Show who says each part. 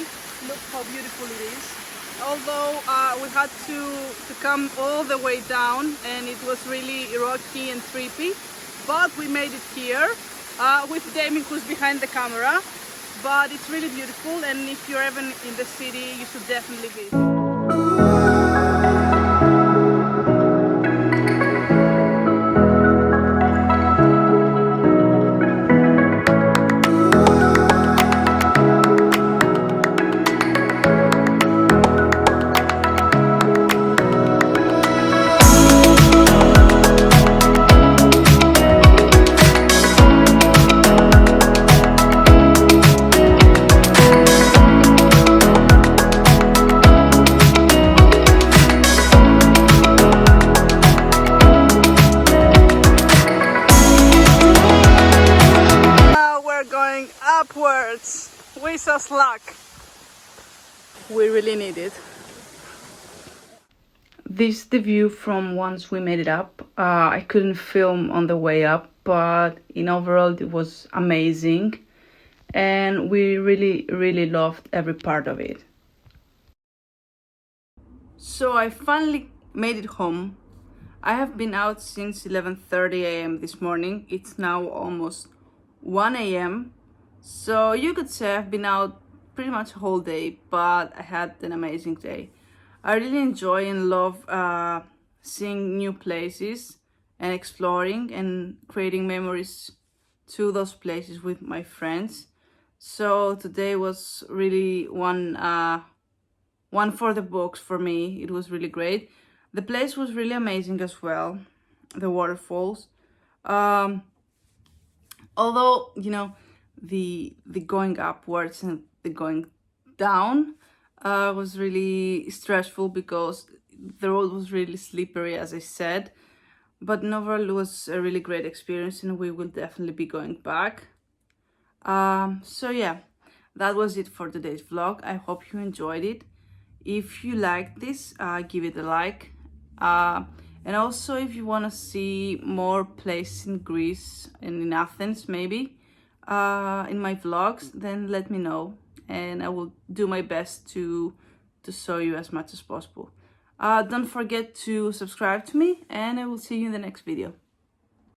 Speaker 1: way. Look how beautiful it is. Although we had to come all the way down and it was really rocky and trippy, but we made it here with Damien, who's behind the camera. But it's really beautiful, and if you're ever in the city, you should definitely visit. Upwards. Wish us luck. We really need it. This is the view from once we made it up. I couldn't film on the way up, but in overall it was amazing, and we really loved every part of it. So I finally made it home. I have been out since 11:30 a.m. this morning. It's now almost 1 a.m. So you could say I've been out pretty much a whole day, but I had an amazing day. I really enjoy and love seeing new places and exploring and creating memories to those places with my friends. So today was really one for the books for me. It was really great. The place was really amazing as well, the waterfalls. Although, you know, the going upwards and the going down was really stressful because the road was really slippery, as I said. But overall, it was a really great experience, and we will definitely be going back. So yeah, that was it for today's vlog. I hope you enjoyed it. If you liked this, give it a like. And also, if you want to see more places in Greece and in Athens, maybe, in my vlogs, then let me know, and I will do my best to show you as much as possible. Don't forget to subscribe to me, and I will see you in the next video.